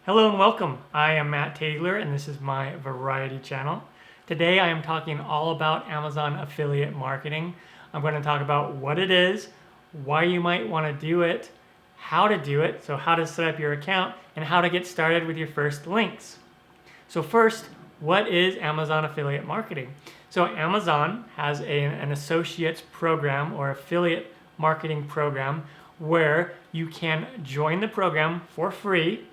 Hello and welcome. I am Matt Taylor and this is my variety channel. Today I am talking all about Amazon affiliate marketing. I'm going to talk about what it is, why you might want to do it, how to do it, so how to set up your account, and how to get started with your first links. So first, what is Amazon affiliate marketing? So Amazon has an associates program or affiliate marketing program where you can join the program for free.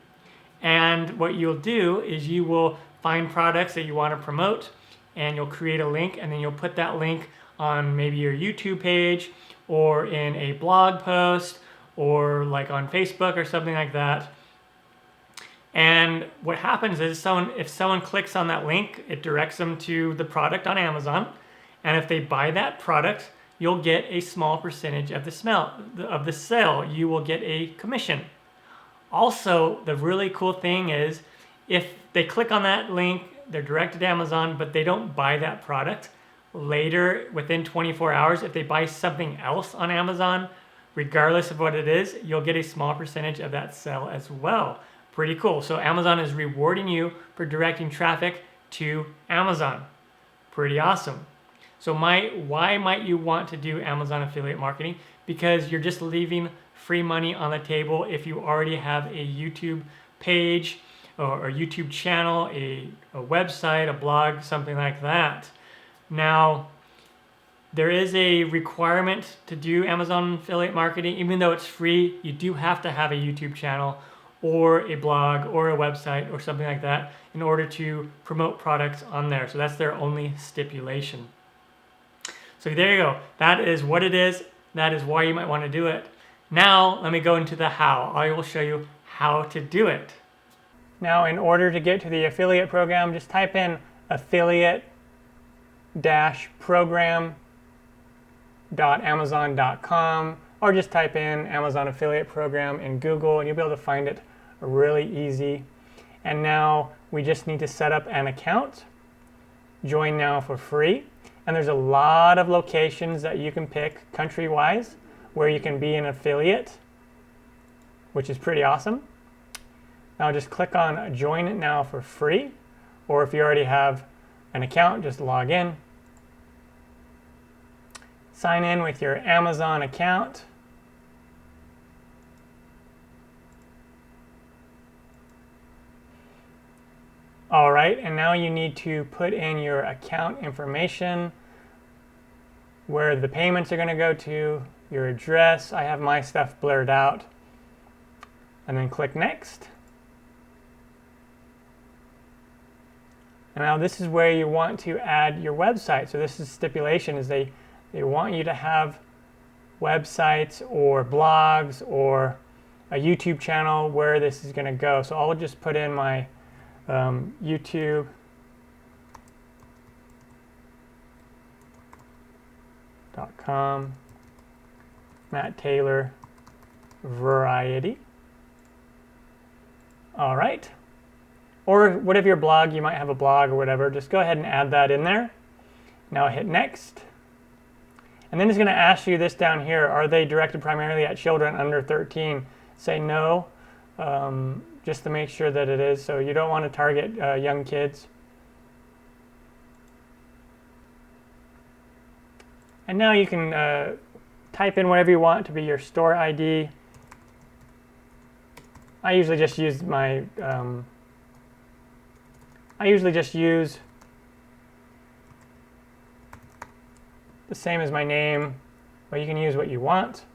And what you'll do is you will find products that you want to promote and you'll create a link, and then you'll put that link on maybe your YouTube page or in a blog post or like on Facebook or something like that. And what happens is if someone clicks on that link, it directs them to the product on Amazon. And if they buy that product, you'll get a small percentage of the sale. You will get a commission. Also, the really cool thing is if they click on that link, they're directed to Amazon, but they don't buy that product. Later, within 24 hours, if they buy something else on Amazon, regardless of what it is, you'll get a small percentage of that sale as well. Pretty cool. So Amazon is rewarding you for directing traffic to Amazon. Pretty awesome. So why might you want to do Amazon affiliate marketing? Because you're just leaving free money on the table if you already have a YouTube page or a YouTube channel, a website, a blog, something like that. Now, there is a requirement to do Amazon affiliate marketing. Even though it's free, you do have to have a YouTube channel or a blog or a website or something like that in order to promote products on there. So that's their only stipulation. So there you go. That is what it is. That is why you might want to do it. Now, let me go into the how. I will show you how to do it. Now, in order to get to the affiliate program, just type in affiliate-program.amazon.com or just type in Amazon affiliate program in Google and you'll be able to find it really easy. And now we just need to set up an account. Join now for free. And there's a lot of locations that you can pick country-wise where you can be an affiliate, which is pretty awesome. Now just click on Join It Now for free, or if you already have an account, just log in. Sign in with your Amazon account. All right, and now you need to put in your account information, where the payments are going to go to, your address. I have my stuff blurred out. And then click Next. And now this is where you want to add your website. So this is stipulation, is they want you to have websites or blogs or a YouTube channel where this is going to go. So I'll just put in my youtube.com Matt Taylor variety. All right. Or what if your blog, you might have a blog or whatever, just go ahead and add that in there. Now hit Next. And then it's going to ask you this down here, are they directed primarily at children under 13? Say no, just to make sure that it is. So you don't want to target young kids. And now you can type in whatever you want to be your store ID. I usually just use my the same as my name, but you can use what you want.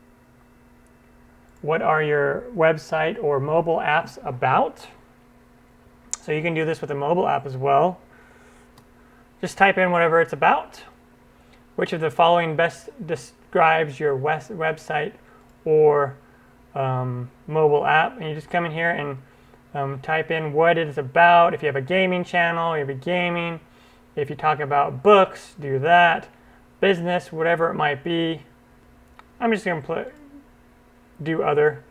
What are your website or mobile apps about? So you can do this with a mobile app as well. Just type in whatever it's about. Which of the following best describes your website or mobile app? And you just come in here and type in what it's about. If you have a gaming channel, you'll be gaming. If you talk about books, do that. Business, whatever it might be. I'm just going to do other.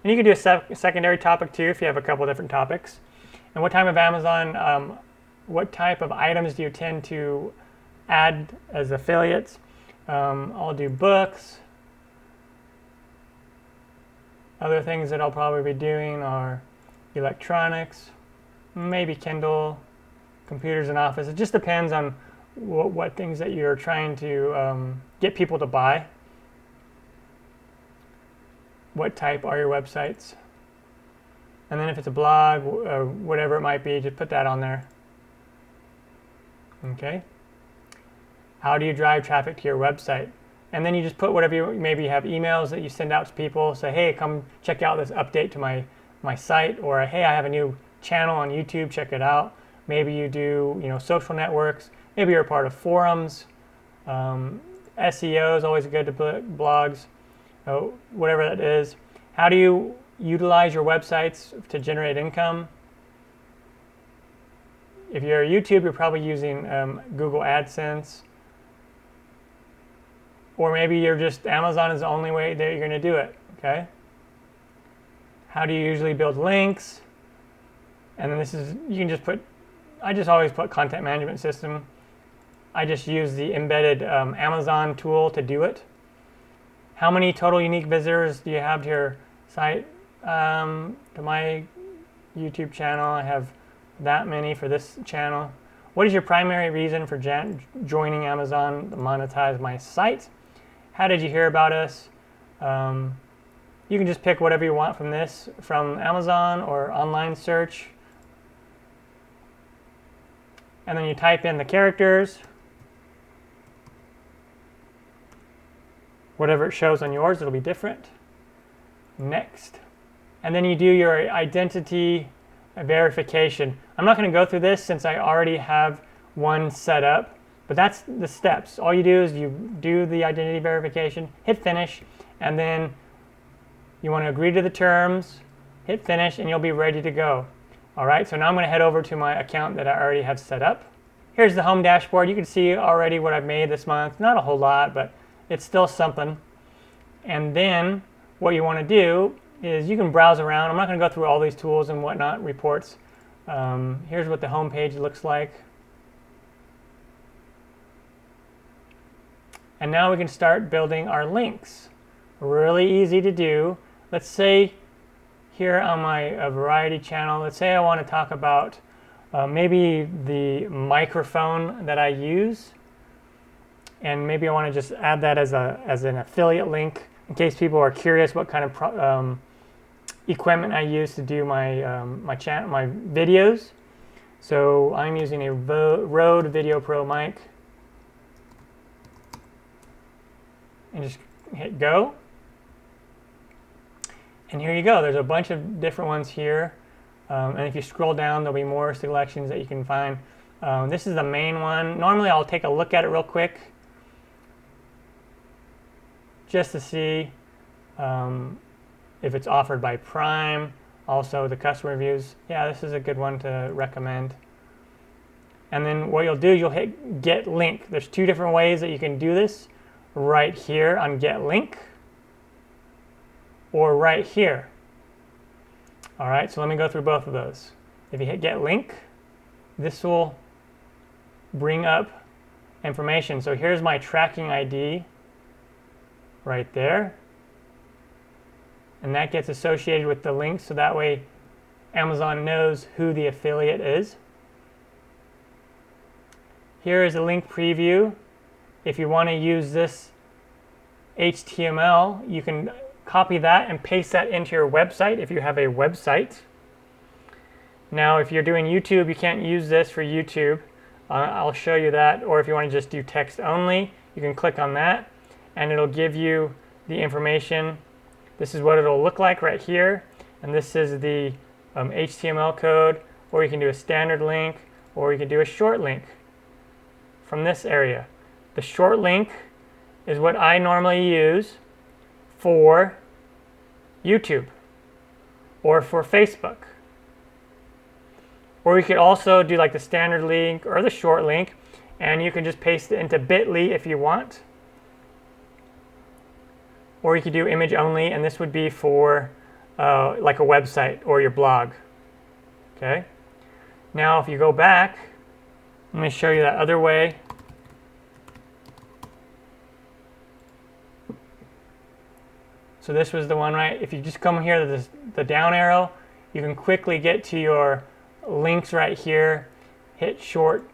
And you can do a secondary topic too if you have a couple different topics. And what type of Amazon, what type of items do you tend to add as affiliates? I'll do books. Other things that I'll probably be doing are electronics, maybe Kindle, computers and office. It just depends on what things that you're trying to get people to buy. What type are your websites? And then if it's a blog or whatever it might be, just put that on there. Okay. How do you drive traffic to your website? And then you just put whatever you, maybe you have emails that you send out to people, say, hey, come check out this update to my site, or hey, I have a new channel on YouTube, check it out. Maybe you do, social networks. Maybe you're a part of forums. SEO is always good to put blogs, whatever that is. How do you utilize your websites to generate income? If you're YouTube, you're probably using Google AdSense. Or maybe you're just, Amazon is the only way that you're going to do it, okay? How do you usually build links? And then this is, you can just put, I just always put content management system. I just use the embedded Amazon tool to do it. How many total unique visitors do you have to your site? To my YouTube channel, I have that many for this channel. What is your primary reason for joining Amazon to monetize my site? How did you hear about us? You can just pick whatever you want from this, from Amazon or online search. And then you type in the characters. Whatever it shows on yours, it'll be different. Next. And then you do your identity verification. I'm not going to go through this since I already have one set up, but that's the steps. All you do is you do the identity verification, hit finish, and then you want to agree to the terms, hit finish, and you'll be ready to go. All right, so now I'm going to head over to my account that I already have set up. Here's the home dashboard. You can see already what I've made this month. Not a whole lot, but it's still something. And then what you want to do is you can browse around. I'm not going to go through all these tools and whatnot, reports. Here's what the home page looks like. And now we can start building our links. Really easy to do. Let's say here on my variety channel, let's say I want to talk about maybe the microphone that I use. And maybe I want to just add that as an affiliate link in case people are curious what kind of equipment I use to do my my videos. So I'm using a Rode Video Pro mic, and just hit go. And here you go. There's a bunch of different ones here, and if you scroll down, there'll be more selections that you can find. This is the main one. Normally, I'll take a look at it real quick, just to see if it's offered by Prime. Also, the customer reviews. Yeah, this is a good one to recommend. And then what you'll do, you'll hit Get Link. There's two different ways that you can do this. Right here on Get Link, or right here. All right, so let me go through both of those. If you hit Get Link, this will bring up information. So here's my tracking ID right there. And that gets associated with the link, so that way Amazon knows who the affiliate is. Here is a link preview. If you want to use this HTML, you can copy that and paste that into your website if you have a website. Now, if you're doing YouTube, you can't use this for YouTube. I'll show you that. Or if you want to just do text only, you can click on that, and it'll give you the information. This is what it'll look like right here, and this is the HTML code, or you can do a standard link, or you can do a short link from this area. The short link is what I normally use for YouTube or for Facebook. Or you could also do like the standard link or the short link, and you can just paste it into bit.ly if you want. Or you could do image only, and this would be for like a website or your blog. Okay. Now if you go back, let me show you that other way. So this was the one, right? If you just come here to the down arrow, you can quickly get to your links right here, hit shorten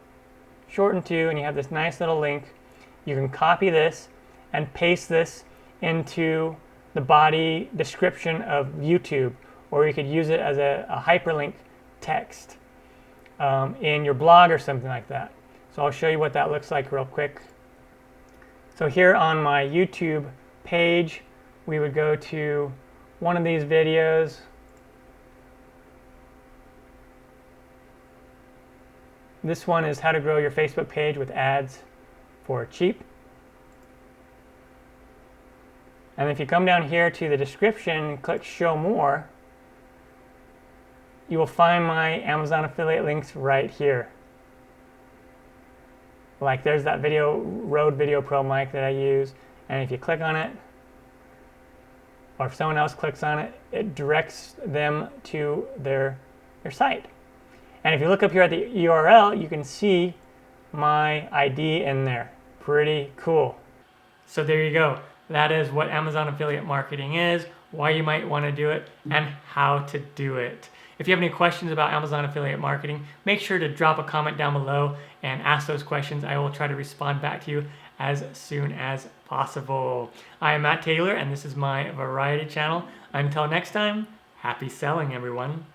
to, and you have this nice little link. You can copy this and paste this into the body description of YouTube, or you could use it as a hyperlink text in your blog or something like that. So I'll show you what that looks like real quick. So here on my YouTube page, we would go to one of these videos. This one is how to grow your Facebook page with ads for cheap. And if you come down here to the description and click show more, you will find my Amazon affiliate links right here. Like there's that Rode Video Pro mic that I use, and if you click on it, or if someone else clicks on it, it directs them to their site. And if you look up here at the URL, you can see my ID in there. Pretty cool. So there you go. That is what Amazon affiliate marketing is, why you might want to do it, and how to do it. If you have any questions about Amazon affiliate marketing, make sure to drop a comment down below and ask those questions. I will try to respond back to you as soon as possible. I am Matt Taylor, and this is my variety channel. Until next time, happy selling, everyone.